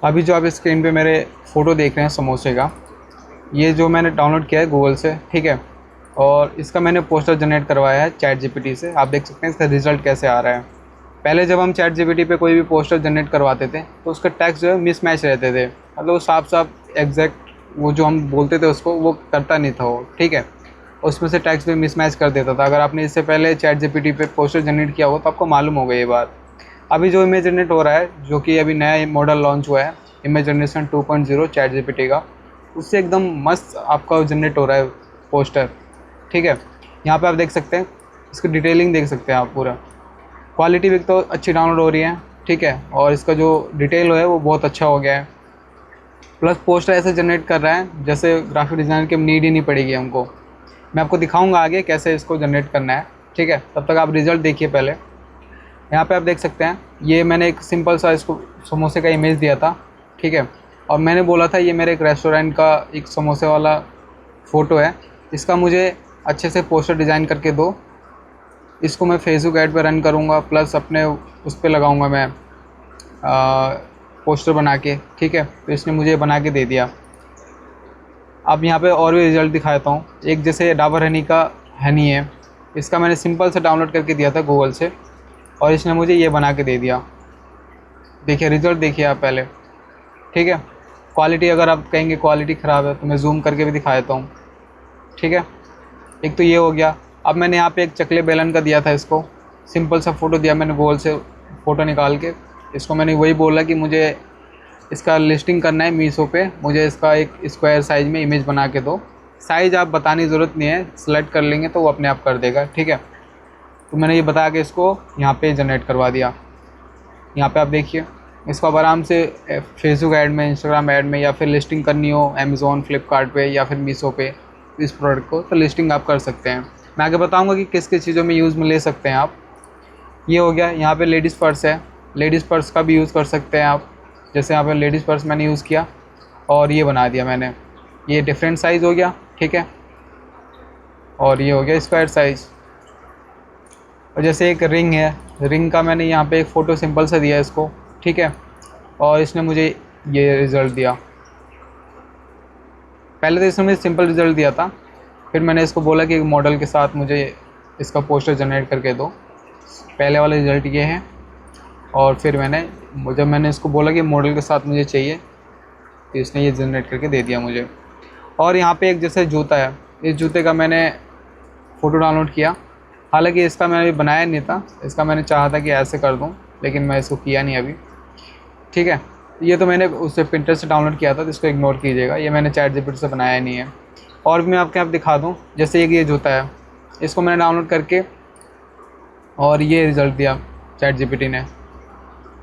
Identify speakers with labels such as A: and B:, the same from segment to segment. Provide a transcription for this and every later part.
A: अभी जो आप स्क्रीन पे मेरे फ़ोटो देख रहे हैं समोसे का, ये जो मैंने डाउनलोड किया है गूगल से, ठीक है। और इसका मैंने पोस्टर जनरेट करवाया है चैट जीपीटी से। आप देख सकते हैं इसका रिज़ल्ट कैसे आ रहा है। पहले जब हम चैट जीपीटी पे कोई भी पोस्टर जनरेट करवाते थे तो उसका टेक्स्ट जो है मिसमैच रहते थे, मतलब वो साफ साफ एग्जैक्ट वो जो हम बोलते थे उसको वो करता नहीं था वो, ठीक है। उसमें से टेक्स्ट भी मिसमैच कर देता था। अगर आपने इससे पहले चैट जीपीटी पे पोस्टर जनरेट किया हो तो आपको मालूम होगा ये बात। अभी जो इमेज जनरेट हो रहा है, जो कि अभी नया मॉडल लॉन्च हुआ है, इमेज जनरेशन 2.0 चैट जीपीटी का, उससे एकदम मस्त आपका जनरेट हो रहा है पोस्टर, ठीक है। यहाँ पे आप देख सकते हैं, इसकी डिटेलिंग देख सकते हैं आप पूरा। क्वालिटी भी तो अच्छी डाउनलोड हो रही है, ठीक है। और इसका जो डिटेल है वो बहुत अच्छा हो गया है। प्लस पोस्टर ऐसे जनरेट कर रहा है जैसे ग्राफिक डिज़ाइनर की नीड ही नहीं पड़ेगी हमको। मैं आपको दिखाऊंगा आगे कैसे इसको जनरेट करना है, ठीक है। तब तक आप रिज़ल्ट देखिए पहले। यहाँ पे आप देख सकते हैं, ये मैंने एक सिंपल सा इसको समोसे का इमेज दिया था, ठीक है। और मैंने बोला था ये मेरे एक रेस्टोरेंट का एक समोसे वाला फ़ोटो है, इसका मुझे अच्छे से पोस्टर डिज़ाइन करके दो। इसको मैं फेसबुक ऐड पे रन करूँगा, प्लस अपने उस पे लगाऊँगा मैं पोस्टर बना के, ठीक है। तो इसने मुझे बना के दे दिया। अब यहाँ पे और भी रिज़ल्ट दिखाता हूँ। एक जैसे डाबर हनी का हनी है, इसका मैंने सिंपल से डाउनलोड करके दिया था गूगल से, और इसने मुझे ये बना के दे दिया। देखिए रिज़ल्ट देखिए आप पहले, ठीक है। क्वालिटी अगर आप कहेंगे क्वालिटी ख़राब है तो मैं ज़ूम करके भी दिखा देता हूँ, ठीक है। एक तो ये हो गया। अब मैंने यहाँ पे एक चकले बेलन का दिया था, इसको सिंपल सा फ़ोटो दिया मैंने गूगल से फ़ोटो निकाल के। इसको मैंने वही बोला कि मुझे इसका लिस्टिंग करना है मीशो पे, मुझे इसका एक स्क्वायर साइज़ में इमेज बना के दो। साइज़ आप बताने की ज़रूरत नहीं है, सेलेक्ट कर लेंगे तो वो अपने आप कर देगा, ठीक है। तो मैंने ये बता के इसको यहाँ पे जनरेट करवा दिया। यहाँ पे आप देखिए, इसको आप आराम से फेसबुक ऐड में, इंस्टाग्राम ऐड में, या फिर लिस्टिंग करनी हो अमेज़ॉन, फ्लिपकार्ट पे या फिर मीशो पे इस प्रोडक्ट को, तो लिस्टिंग आप कर सकते हैं। मैं आगे बताऊँगा कि किस किस चीज़ों में यूज़ में ले सकते हैं आप। ये हो गया। यहाँ पे लेडीज़ पर्स है, लेडीज़ पर्स का भी यूज़ कर सकते हैं आप। जैसे यहाँ पे लेडीज़ पर्स मैंने यूज़ किया और ये बना दिया मैंने, ये डिफरेंट साइज़ हो गया, ठीक है। और ये हो गया स्क्वायर साइज़। और जैसे एक रिंग है, रिंग का मैंने यहाँ पे एक फ़ोटो सिंपल सा दिया इसको, ठीक है। और इसने मुझे ये रिज़ल्ट दिया। पहले तो इसने मुझे सिंपल रिज़ल्ट दिया था, फिर मैंने इसको बोला कि एक मॉडल के साथ मुझे इसका पोस्टर जनरेट करके दो। पहले वाला रिज़ल्ट ये है। और फिर जब मैंने इसको बोला कि मॉडल के साथ मुझे चाहिए, तो इसने ये जनरेट करके दे दिया मुझे। और यहाँ पे एक जैसे जूता है, इस जूते का मैंने फ़ोटो डाउनलोड किया। हालांकि इसका मैंने अभी बनाया नहीं था, इसका मैंने चाहा था कि ऐसे कर दूँ, लेकिन मैं इसको किया नहीं अभी, ठीक है। ये तो मैंने उससे पिंटरेस्ट से डाउनलोड किया था, तो इसको इग्नोर कीजिएगा, ये मैंने चैट जीपीटी से बनाया नहीं है। और भी मैं आपके आप दिखा दूँ, जैसे ये जूता है, इसको मैंने डाउनलोड करके और ये रिज़ल्ट दिया चैट जीपीटी ने।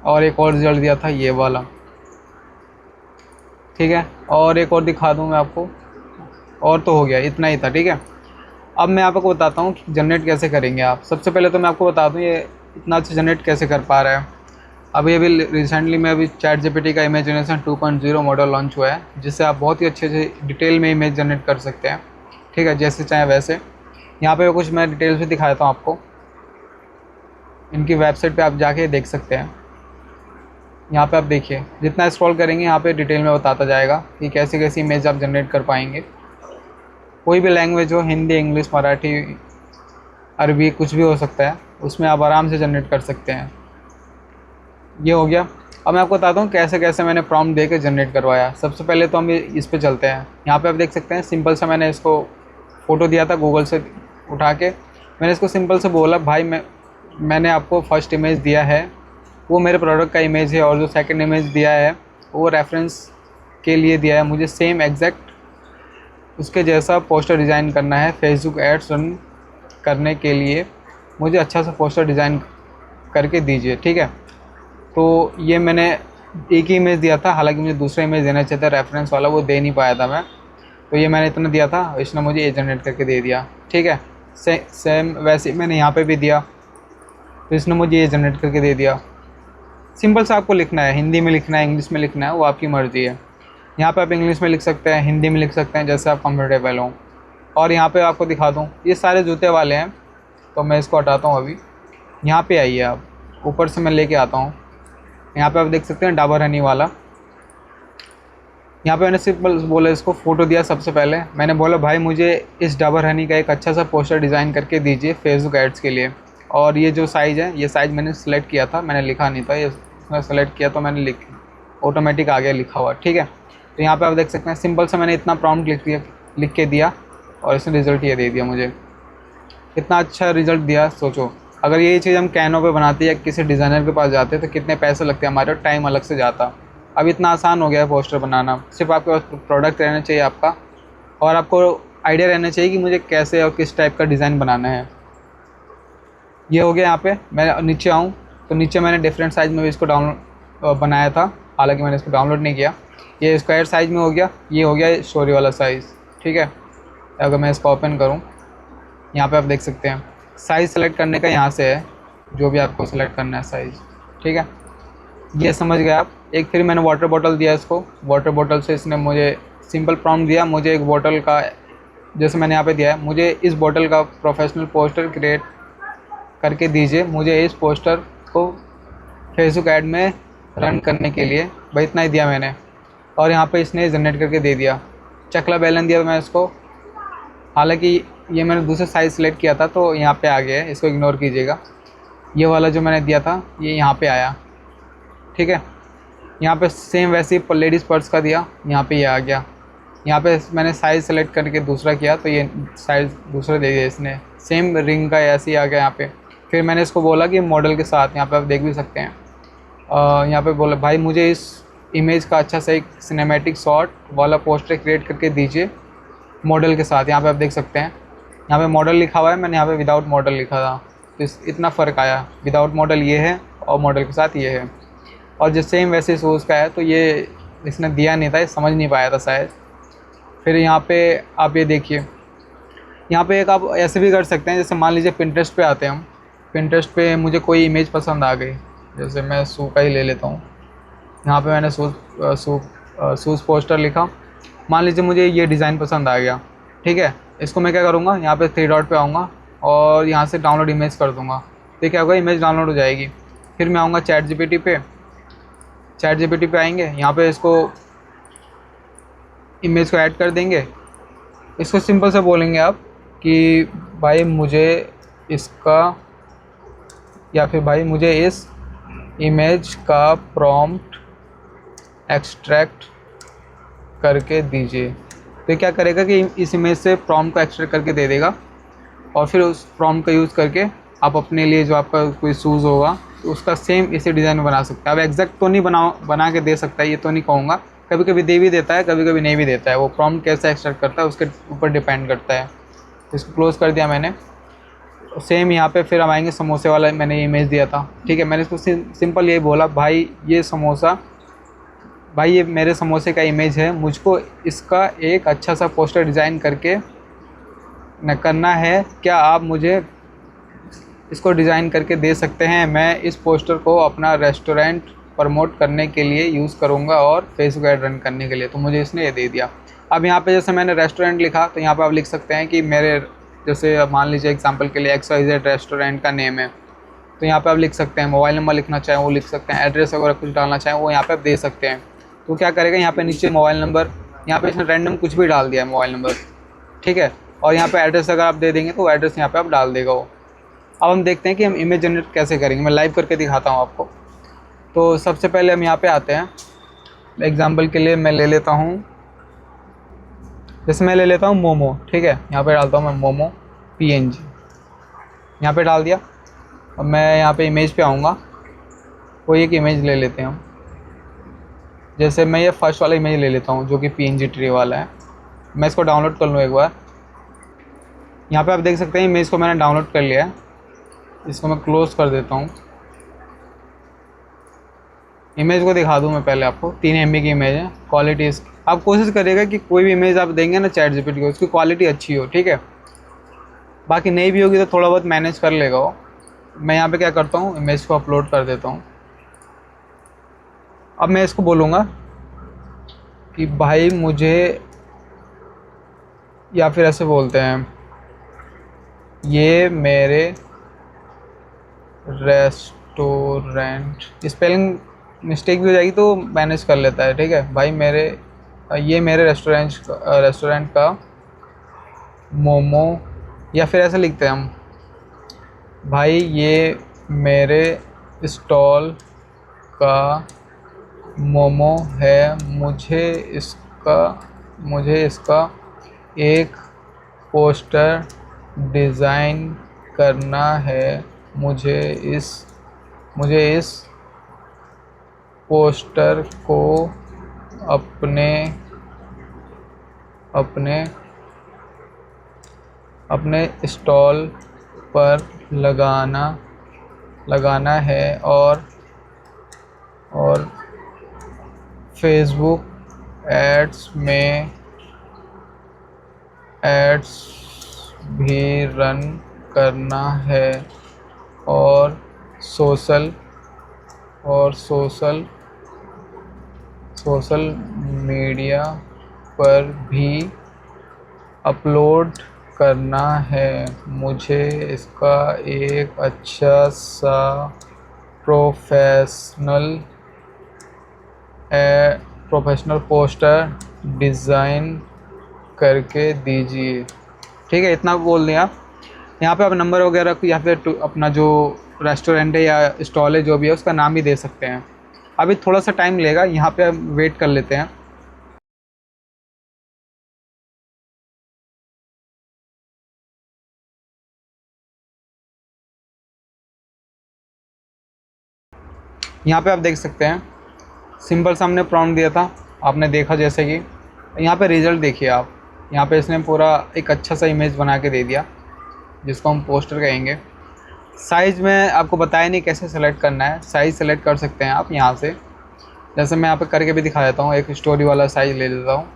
A: और एक और रिज़ल्ट दिया था ये वाला, ठीक है। और एक और दिखा दूँ मैं आपको, और तो हो गया, इतना ही था, ठीक है। अब मैं आपको बताता हूँ कि जनरेट कैसे करेंगे आप। सबसे पहले तो मैं आपको बता दूँ ये इतना अच्छा जनरेट कैसे कर पा रहा है। अभी रिसेंटली में अभी चैट जीपीटी का इमेज जनरेशन 2.0 मॉडल लॉन्च हुआ है, जिससे आप बहुत ही अच्छे से डिटेल में इमेज जनरेट कर सकते हैं, ठीक है, जैसे चाहे वैसे। यहाँ पे कुछ मैं डिटेल्स भी दिखा देता हूँ आपको। इनकी वेबसाइट पे आप जाके देख सकते हैं। यहाँ पे आप देखिए, जितना स्क्रॉल करेंगे यहाँ पे डिटेल में बताता जाएगा कि कैसी कैसी इमेज आप जनरेट कर पाएंगे। कोई भी लैंग्वेज हो, हिंदी, इंग्लिश, मराठी, अरबी, कुछ भी हो सकता है, उसमें आप आराम से जनरेट कर सकते हैं। ये हो गया। अब मैं आपको बताता हूँ कैसे कैसे मैंने प्रॉम्प्ट दे के जनरेट करवाया। सबसे पहले तो हम इस पे चलते हैं। यहाँ पे आप देख सकते हैं, सिंपल सा मैंने इसको फ़ोटो दिया था गूगल से उठा के। मैंने इसको सिंपल से बोला, भाई मैंने आपको फर्स्ट इमेज दिया है वो मेरे प्रोडक्ट का इमेज है, और जो सेकंड इमेज दिया है वो रेफरेंस के लिए दिया है, मुझे सेम एग्जैक्ट उसके जैसा पोस्टर डिज़ाइन करना है। फेसबुक एड्स रन करने के लिए मुझे अच्छा सा पोस्टर डिज़ाइन करके दीजिए, ठीक है। तो ये मैंने एक ही इमेज दिया था, हालांकि मुझे दूसरा इमेज देना चाहिए था, रेफरेंस वाला, वो दे नहीं पाया था मैं। तो ये मैंने इतना दिया था, इसने मुझे ये जनरेट करके दे दिया, ठीक है। सेम वैसे मैंने यहाँ पे भी दिया, तो इसने मुझे ये जनरेट करके दे दिया। सिंपल सा आपको लिखना है, हिंदी में लिखना है, इंग्लिश में लिखना है, वो आपकी मर्ज़ी है। यहाँ पे आप इंग्लिश में लिख सकते हैं, हिंदी में लिख सकते हैं, जैसे आप कंफर्टेबल हों। और यहाँ पे आपको दिखा दूँ, ये सारे जूते वाले हैं, तो मैं इसको हटाता हूँ अभी। यहाँ पे आइए आप, ऊपर से मैं लेके आता हूँ। यहाँ पे आप देख सकते हैं डाबर हनी वाला, यहाँ पे मैंने सिंपल बोला, इसको फ़ोटो दिया। सबसे पहले मैंने बोला भाई मुझे इस डाबर हनी का एक अच्छा सा पोस्टर डिज़ाइन करके दीजिए फेसबुक एड्स के लिए। और ये जो साइज़ है, ये साइज़ मैंने सेलेक्ट किया था, मैंने लिखा नहीं था, ये मैं सेलेक्ट किया तो मैंने ऑटोमेटिक आ गया लिखा हुआ, ठीक है। तो यहाँ पे आप देख सकते हैं सिंपल से मैंने इतना प्रॉम्प्ट लिख के दिया और इसने रिज़ल्ट ये दे दिया मुझे। कितना अच्छा रिज़ल्ट दिया सोचो। अगर यही चीज़ हम कैनो पे बनाते या किसी डिज़ाइनर के पास जाते तो कितने पैसे लगते, हमारे टाइम अलग से जाता। अब इतना आसान हो गया है पोस्टर बनाना। सिर्फ आपके पास प्रोडक्ट रहना चाहिए आपका, और आपको आइडिया रहना चाहिए कि मुझे कैसे और किस टाइप का डिज़ाइन बनाना है। ये हो गया। यहाँ पे मैं नीचे आऊँ तो नीचे मैंने डिफरेंट साइज़ में भी इसको डाउनलोड बनाया था, हालांकि मैंने इसको डाउनलोड नहीं किया। ये स्क्वायर साइज़ में हो गया, ये हो गया स्टोरी वाला साइज़, ठीक है। अगर मैं इसको ओपन करूँ, यहाँ पे आप देख सकते हैं साइज़ सेलेक्ट करने का यहाँ से है, जो भी आपको सेलेक्ट करना है साइज़, ठीक है। ये समझ गए आप। एक फिर मैंने वाटर बॉटल दिया इसको, वाटर बॉटल से इसने मुझे सिंपल प्रॉम्प्ट दिया, मुझे एक बॉटल का, जैसे मैंने यहाँ पे दिया है, मुझे इस बॉटल का प्रोफेशनल पोस्टर क्रिएट करके दीजिए, मुझे इस पोस्टर को फेसबुक ऐड में रन करने के लिए। भाई इतना ही दिया मैंने, और यहाँ पे इसने जनरेट करके दे दिया। चकला बैलन दिया मैं इसको, हालांकि ये मैंने दूसरा साइज़ सेलेक्ट किया था तो यहाँ पे आ गया है, इसको इग्नोर कीजिएगा। ये वाला जो मैंने दिया था ये यहाँ पे आया, ठीक है। यहाँ पे सेम वैसे ही लेडीज़ पर्स का दिया, यहाँ पे ये आ गया। यहाँ पे मैंने साइज़ सेलेक्ट करके दूसरा किया तो ये साइज़ दूसरा दे दिया इसने। सेम रिंग का ऐसे ही आ गया यहाँ पे। फिर मैंने इसको बोला कि मॉडल के साथ, यहाँ पे आप देख भी सकते हैं, यहाँ पे बोला भाई मुझे इस इमेज का अच्छा सा एक सिनेमैटिक शॉट वाला पोस्टर क्रिएट करके दीजिए मॉडल के साथ। यहाँ पे आप देख सकते हैं, यहाँ पे मॉडल लिखा हुआ है, मैंने यहाँ पे विदाउट मॉडल लिखा था, तो इतना फ़र्क आया। विदाउट मॉडल ये है और मॉडल के साथ ये है। और जो सेम वैसे शूज़ का है तो ये इसने दिया नहीं था, ये समझ नहीं पाया था शायद। फिर यहाँ पे आप ये देखिए, यहाँ पे एक आप ऐसे भी कर सकते हैं, जैसे मान लीजिए पिंटरेस्ट पे आते हैं हम। पिंटरेस्ट पे मुझे कोई इमेज पसंद आ गई, जैसे मैं शू का ही ले लेता हूँ। यहाँ पे मैंने शूज़ पोस्टर लिखा। मान लीजिए मुझे ये डिज़ाइन पसंद आ गया, ठीक है। इसको मैं क्या करूँगा, यहाँ पे 3 डॉट पे आऊँगा और यहाँ से डाउनलोड इमेज कर दूँगा, तो क्या होगा, इमेज डाउनलोड हो जाएगी। फिर मैं आऊँगा चैट जीपीटी पे, चैट जीपीटी पे आएंगे, यहाँ पे इसको इमेज को ऐड कर देंगे। इसको सिंपल से बोलेंगे आप कि भाई मुझे इसका, या फिर भाई मुझे इस इमेज का प्रॉम्प्ट एक्सट्रैक्ट करके दीजिए। तो क्या करेगा कि इस इमेज से प्रॉम्प्ट को एक्सट्रैक्ट करके दे देगा, और फिर उस प्रॉम्प्ट का यूज़ करके आप अपने लिए जो आपका कोई शूज़ होगा तो उसका सेम इसी डिज़ाइन में बना सकते हैं। अब एग्जैक्ट तो नहीं बना के दे सकता है, ये तो नहीं कहूँगा, कभी कभी दे भी देता है, कभी कभी नहीं भी देता है। वो प्रॉम्प्ट कैसे एक्सट्रैक्ट करता है उसके ऊपर डिपेंड करता है। इसको क्लोज़ कर दिया मैंने। सेम यहाँ पे फिर हम आएंगे, समोसे वाला मैंने इमेज दिया था, ठीक है। मैंने इसको सिंपल यही बोला, भाई ये समोसा, भाई ये मेरे समोसे का इमेज है, मुझको इसका एक अच्छा सा पोस्टर डिज़ाइन करके न करना है, क्या आप मुझे इसको डिज़ाइन करके दे सकते हैं? मैं इस पोस्टर को अपना रेस्टोरेंट प्रमोट करने के लिए यूज़ करूँगा और फेसबुक ऐड रन करने के लिए। तो मुझे इसने ये दे दिया। अब यहाँ पे जैसे मैंने रेस्टोरेंट लिखा तो यहाँ पे आप लिख सकते हैं कि मेरे, जैसे मान लीजिए एग्जांपल के लिए XYZ रेस्टोरेंट का नेम है, तो यहाँ पे आप लिख सकते हैं। मोबाइल नंबर लिखना चाहें वो लिख सकते हैं, एड्रेस वगैरह कुछ डालना चाहें वो यहाँ पे आप दे सकते हैं। तो क्या करेगा, यहाँ पे नीचे मोबाइल नंबर, यहाँ पे इसने रैंडम कुछ भी डाल दिया है मोबाइल नंबर, ठीक है। और यहाँ पे एड्रेस अगर आप दे देंगे तो एड्रेस यहाँ पे आप डाल देगा वो। अब हम देखते हैं कि हम इमेज जनरेट कैसे करेंगे। मैं लाइव करके दिखाता हूँ आपको। तो सबसे पहले हम यहाँ पे आते हैं। एग्जांपल के लिए मैं ले लेता हूँ, जैसे मैं ले लेता हूँ मोमो, ठीक है। यहाँ पे डालता हूँ मैं मोमो PNG, यहाँ पे डाल दिया। और मैं यहाँ पे इमेज पे आऊँगा, कोई एक इमेज ले लेते हैं हम। जैसे मैं ये फर्स्ट वाला इमेज ले लेता हूँ जो कि PNG ट्री वाला है। मैं इसको डाउनलोड कर लूँ एक बार। यहाँ पे आप देख सकते हैं इमेज को मैंने डाउनलोड कर लिया है। इसको मैं क्लोज़ कर देता हूँ। इमेज को दिखा दूँ मैं पहले आपको। 3 MB की इमेज है। क्वालिटी इसकी, आप कोशिश करिएगा कि कोई भी इमेज आप देंगे ना चैट जीपीटी को, उसकी क्वालिटी अच्छी हो, ठीक है। बाकी नहीं भी होगी तो थोड़ा बहुत मैनेज कर लेगा वो। मैं यहाँ पे क्या करता हूँ, इमेज को अपलोड कर देता हूँ। अब मैं इसको बोलूँगा कि भाई मुझे, या फिर ऐसे बोलते हैं, ये मेरे रेस्टोरेंट, स्पेलिंग मिस्टेक भी हो जाएगी तो मैनेज कर लेता है, ठीक है। भाई मेरे ये मेरे रेस्टोरेंट का मोमो, या फिर ऐसे लिखते हैं हम, भाई ये मेरे स्टॉल का मोमो है, मुझे इसका एक पोस्टर डिज़ाइन करना है। मुझे इस पोस्टर को अपने अपने अपने स्टॉल पर लगाना है, और फेसबुक एड्स भी रन करना है, और सोशल सोशल मीडिया पर भी अपलोड करना है। मुझे इसका एक अच्छा सा प्रोफेशनल पोस्टर डिज़ाइन करके दीजिए। ठीक है, इतना बोल दिया। यहाँ पे आप नंबर वगैरह या फिर अपना जो रेस्टोरेंट है या स्टॉल है जो भी है उसका नाम भी दे सकते हैं। अभी थोड़ा सा टाइम लेगा, यहाँ पे हम वेट कर लेते हैं। यहाँ पे आप देख सकते हैं, सिंपल सा हमने प्रॉम्प्ट दिया था, आपने देखा जैसे कि यहाँ पे रिज़ल्ट देखिए आप। यहाँ पे इसने पूरा एक अच्छा सा इमेज बना के दे दिया जिसको हम पोस्टर कहेंगे। साइज़ में आपको बताया नहीं कैसे सेलेक्ट करना है, साइज़ सेलेक्ट कर सकते हैं आप यहाँ से। जैसे मैं यहाँ पे करके भी दिखा देता हूँ, एक स्टोरी वाला साइज़ ले लेता हूँ।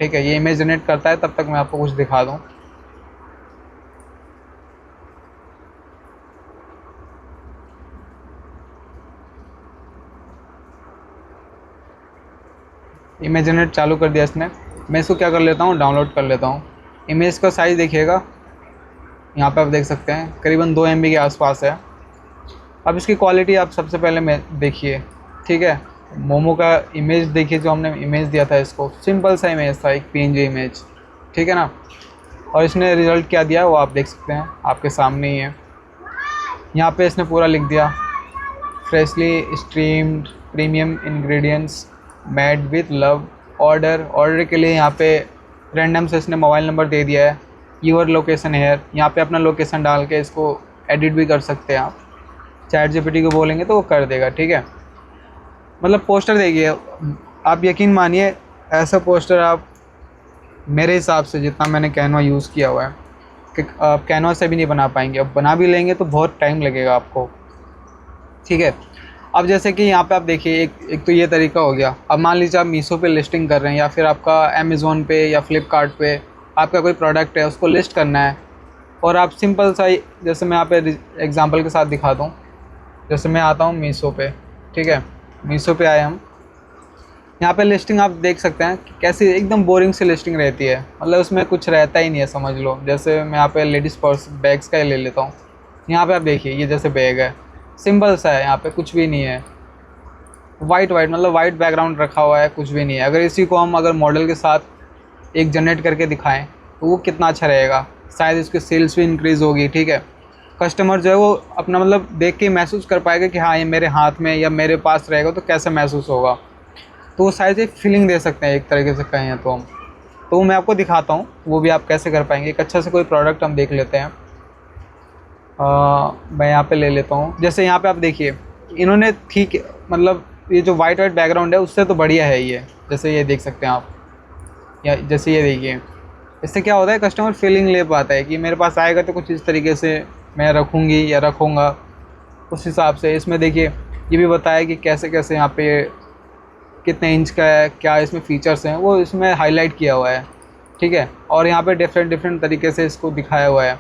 A: ठीक है, ये इमेज जनरेट करता है, तब तक मैं आपको कुछ दिखा दूँ। इमेज जनरेट चालू कर दिया इसने। मैं इसको क्या कर लेता हूँ, डाउनलोड कर लेता हूँ। इमेज का साइज़ देखिएगा, यहाँ पे आप देख सकते हैं करीबन 2 MB के आसपास है। अब इसकी क्वालिटी आप सबसे पहले में देखिए। ठीक है, मोमो का इमेज देखिए, जो हमने इमेज दिया था इसको सिंपल सा इमेज था, एक PNG इमेज। ठीक है ना, और इसने रिज़ल्ट क्या दिया वो आप देख सकते हैं, आपके सामने ही है। यहाँ पे इसने पूरा लिख दिया, freshly streamed premium ingredients made with love. Order के लिए यहाँ पे रैंडम से इसने मोबाइल नंबर दे दिया है। यूर लोकेशन हेयर, यहाँ पे अपना लोकेशन डाल के इसको एडिट भी कर सकते हैं आप। चैट GPT को बोलेंगे तो वो कर देगा। ठीक है, मतलब पोस्टर देखिए, आप यकीन मानिए ऐसा पोस्टर आप मेरे हिसाब से जितना मैंने कैनवा यूज़ किया हुआ है कि आप कैनवा से भी नहीं बना पाएंगे। अब बना भी लेंगे तो बहुत टाइम लगेगा आपको। ठीक है, अब जैसे कि यहाँ पे आप देखिए, एक तो ये तरीका हो गया। अब मान लीजिए आप मीशो पे लिस्टिंग कर रहे हैं, या फिर आपका अमेज़ोन पे या फ्लिपकार्ट पे आपका कोई प्रोडक्ट है, उसको लिस्ट करना है। और आप सिंपल सा जैसे मैं यहाँ पे एग्जांपल के साथ दिखा दूँ। जैसे मैं आता हूँ मीशो पे। ठीक है, मीशो पे आए हम, यहाँ पे लिस्टिंग आप देख सकते हैं कि कैसी एकदम बोरिंग सी लिस्टिंग रहती है, मतलब उसमें कुछ रहता ही नहीं है, समझ लो। जैसे मैं यहाँ पे लेडीज़ पर्स बैग्स का ही ले लेता हूँ। यहाँ पे आप देखिए, ये जैसे बैग है, सिंपल सा है, यहाँ पे कुछ भी नहीं है। वाइट मतलब वाइट बैकग्राउंड रखा हुआ है, कुछ भी नहीं है। अगर इसी को हम अगर मॉडल के साथ एक जनरेट करके दिखाएं तो वो कितना अच्छा रहेगा, शायद इसकी सेल्स भी इंक्रीज़ होगी। ठीक है, कस्टमर जो है वो अपना मतलब देख के महसूस कर पाएगा कि हाँ ये मेरे हाथ में या मेरे पास रहेगा तो कैसा महसूस होगा। तो वो शायद एक फीलिंग दे सकते हैं, एक तरीके से कहें तो हम। तो मैं आपको दिखाता हूँ वो भी आप कैसे कर पाएंगे। एक अच्छा से कोई प्रोडक्ट हम देख लेते हैं। मैं यहाँ पे ले लेता हूँ। जैसे यहाँ पे आप देखिए, इन्होंने ठीक मतलब ये जो वाइट बैकग्राउंड है उससे तो बढ़िया है ये। जैसे ये देख सकते हैं आप, या जैसे ये देखिए, इससे क्या होता है, कस्टमर फीलिंग ले पाता है कि मेरे पास आएगा तो कुछ इस तरीके से मैं रखूँगी या रखूँगा, उस हिसाब से। इसमें देखिए ये भी बताया कि कैसे कैसे यहाँ पे कितने इंच का है, क्या इसमें फ़ीचर्स हैं, वो इसमें हाईलाइट किया हुआ है। ठीक है, और यहाँ पे डिफरेंट तरीके से इसको दिखाया हुआ है।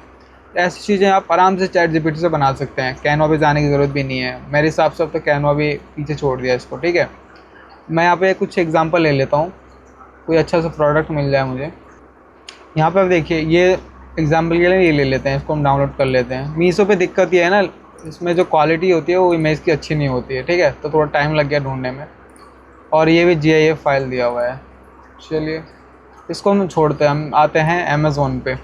A: ऐसी चीज़ें आप आराम से चैट GPT से बना सकते हैं, कैनवा पे जाने की ज़रूरत भी नहीं है मेरे हिसाब से। अब तो कैनवा भी पीछे छोड़ दिया इसको। ठीक है, मैं यहाँ पे कुछ एग्जांपल ले लेता हूँ, कोई अच्छा सा प्रोडक्ट मिल जाए मुझे। यहाँ पे आप देखिए, ये एग्जांपल के लिए ये ले लेते हैं, इसको हम डाउनलोड कर लेते हैं। मीशो पे दिक्कत ये है ना, इसमें जो क्वालिटी होती है वो इमेज की अच्छी नहीं होती है। ठीक है, तो थोड़ा टाइम लग गया ढूंढने में। और ये भी GIF फाइल दिया हुआ है। चलिए इसको हम छोड़ते हैं, हम आते हैं अमेज़ोन पे।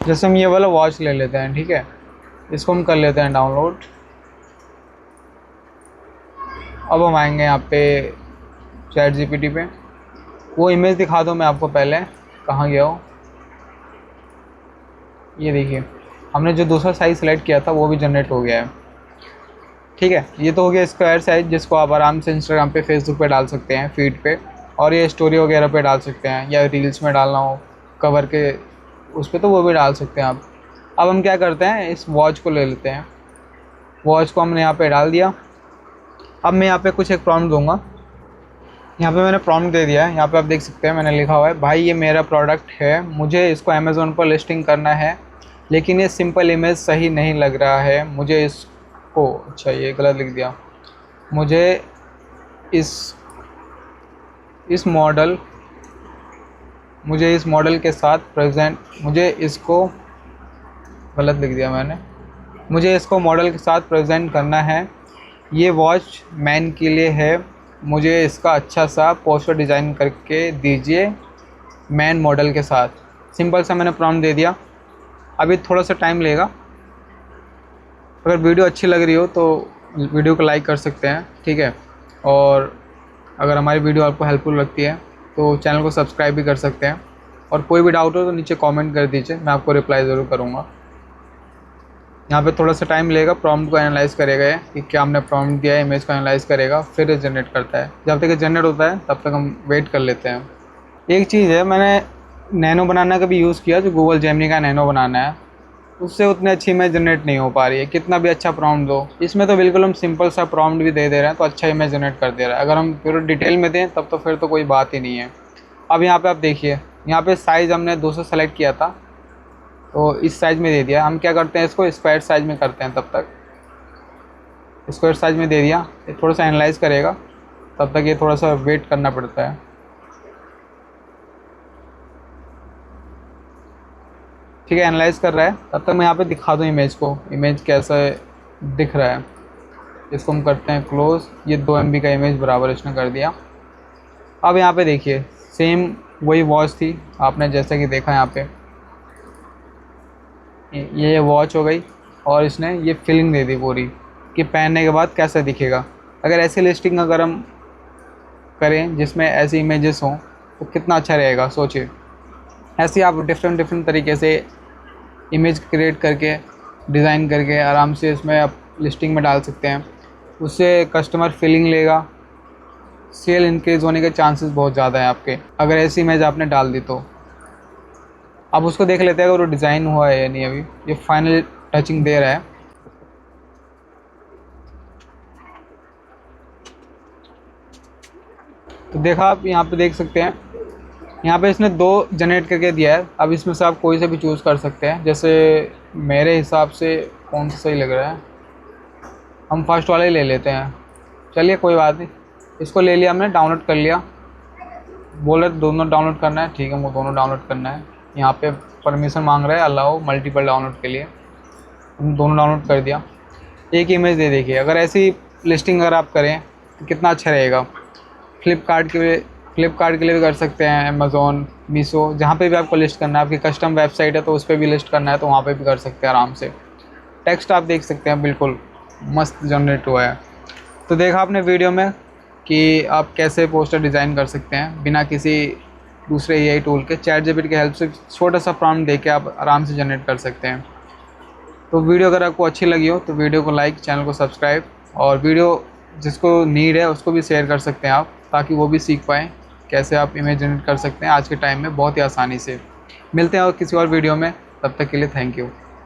A: जैसे हम ये वाला वॉच ले लेते हैं, ठीक है, इसको हम कर लेते हैं डाउनलोड। अब हम आएंगे यहाँ पे चैट जीपीटी पे, वो इमेज दिखा दो मैं आपको पहले, कहाँ गया हो। ये देखिए हमने जो दूसरा साइज़ सेलेक्ट किया था वो भी जनरेट हो गया है, ठीक है। ये तो हो गया स्क्वायर साइज़, जिसको आप आराम से इंस्टाग्राम पे, फेसबुक पे डाल सकते हैं फीड पे, और ये स्टोरी वगैरह पे डाल सकते हैं, या रील्स में डालना हो कवर के उस पर तो वो भी डाल सकते हैं आप। अब हम क्या करते हैं, इस वॉच को ले लेते हैं, वॉच को हमने यहाँ पे डाल दिया। अब मैं यहाँ पे कुछ एक प्रॉम्प्ट दूंगा, यहाँ पे मैंने प्रॉम्प्ट दे दिया है। यहाँ पे आप देख सकते हैं मैंने लिखा हुआ है, भाई ये मेरा प्रोडक्ट है, मुझे इसको अमेज़ोन पर लिस्टिंग करना है, लेकिन ये सिंपल इमेज सही नहीं लग रहा है, मुझे इसको, अच्छा ये गलत लिख दिया, मुझे इस मॉडल के साथ प्रेजेंट, मुझे इसको गलत लिख दिया मैंने, मुझे इसको मॉडल के साथ प्रेजेंट करना है, ये वॉच मैन के लिए है, मुझे इसका अच्छा सा पोस्टर डिज़ाइन करके दीजिए मैन मॉडल के साथ। सिंपल सा मैंने प्रॉम्प्ट दे दिया। अभी थोड़ा सा टाइम लेगा। अगर वीडियो अच्छी लग रही हो तो वीडियो को लाइक कर सकते हैं, ठीक है, और अगर हमारी वीडियो आपको हेल्पफुल लगती है तो चैनल को सब्सक्राइब भी कर सकते हैं, और कोई भी डाउट हो तो नीचे कमेंट कर दीजिए, मैं आपको रिप्लाई ज़रूर करूँगा। यहाँ पे थोड़ा सा टाइम लेगा, प्रॉम्प्ट को एनालाइज़ करेगा ये कि क्या हमने प्रॉम्प्ट दिया है, इमेज को एनालाइज़ करेगा, फिर जनरेट करता है। जब तक ये जनरेट होता है तब तक हम वेट कर लेते हैं। एक चीज़ है, मैंने नैनो बनाना का भी यूज़ किया, जो गूगल जेमिनी का नैनो बनाना है, उससे उतनी अच्छी इमेज जनरेट नहीं हो पा रही है, कितना भी अच्छा प्रॉम्प्ट दो। इसमें तो बिल्कुल हम सिंपल सा प्रॉम्प्ट भी दे रहे हैं तो अच्छा इमेज जनरेट कर दे रहा है। अगर हम पूरे डिटेल में दें तब तो फिर तो कोई बात ही नहीं है। अब यहाँ पे आप देखिए, यहाँ पे साइज़ हमने 200 सेलेक्ट किया था तो इस साइज़ में दे दिया। हम क्या करते हैं, इसको स्क्वायर साइज़ में करते हैं, तब तक स्क्वायर साइज़ में दे दिया। ये थोड़ा सा एनालाइज़ करेगा, तब तक ये थोड़ा सा वेट करना पड़ता है, ठीक है। एनालाइज़ कर रहा है, तब तक मैं यहाँ पे दिखा दूँ इमेज को, इमेज कैसा दिख रहा है। इसको हम करते हैं क्लोज़। ये 2 MB का इमेज बराबर इसने कर दिया। अब यहाँ पे देखिए सेम वही वॉच थी, आपने जैसे कि देखा यहाँ पे, ये वॉच हो गई, और इसने ये फीलिंग दे दी पूरी कि पहनने के बाद कैसा दिखेगा। अगर ऐसी लिस्टिंग अगर हम करें जिसमें ऐसी इमेजेस हों तो कितना अच्छा रहेगा, सोचिए। ऐसे आप डिफरेंट तरीके से इमेज क्रिएट करके, डिज़ाइन करके आराम से इसमें आप लिस्टिंग में डाल सकते हैं। उससे कस्टमर फीलिंग लेगा, सेल इंक्रीज़ होने के चांसेस बहुत ज़्यादा है आपके, अगर ऐसी इमेज आपने डाल दी तो। अब उसको देख लेते हैं अगर वो डिज़ाइन हुआ है या नहीं। अभी ये फाइनल टचिंग दे रहा है। तो देखा आप यहाँ पे देख सकते हैं, यहाँ पे इसने 2 जनरेट करके दिया है। अब इसमें से आप कोई से भी चूज़ कर सकते हैं, जैसे मेरे हिसाब से कौन सा सही लग रहा है, हम फर्स्ट वाला ही ले लेते हैं। चलिए कोई बात नहीं, इसको ले लिया हमने, डाउनलोड कर लिया। बोल रहे दोनों डाउनलोड करना है, ठीक है, वो दोनों डाउनलोड करना है। यहाँ पे परमिशन मांग रहा है अलाउ मल्टीपल डाउनलोड के लिए, हम दोनों डाउनलोड कर दिया। एक ही इमेज दे देखिए। अगर ऐसी लिस्टिंग अगर आप करें तो कितना अच्छा रहेगा। फ्लिपकार्ट के लिए भी कर सकते हैं, अमेज़ोन, मीशो, जहाँ पे भी आपको लिस्ट करना है, आपकी कस्टम वेबसाइट है तो उस पर भी लिस्ट करना है तो वहाँ पे भी कर सकते हैं आराम से। टेक्स्ट आप देख सकते हैं बिल्कुल मस्त जनरेट हुआ है। तो देखा आपने वीडियो में कि आप कैसे पोस्टर डिज़ाइन कर सकते हैं बिना किसी दूसरे AI टूल के। चैट जीपीटी की हेल्प से छोटा सा प्रॉम्प्ट देके आप आराम से जनरेट कर सकते हैं। तो वीडियो अगर आपको अच्छी लगी हो तो वीडियो को लाइक, चैनल को सब्सक्राइब, और वीडियो जिसको नीड है उसको भी शेयर कर सकते हैं आप, ताकि वो भी सीख पाएँ कैसे आप इमेज जनरेट कर सकते हैं आज के टाइम में बहुत ही आसानी से। मिलते हैं और किसी और वीडियो में, तब तक के लिए थैंक यू।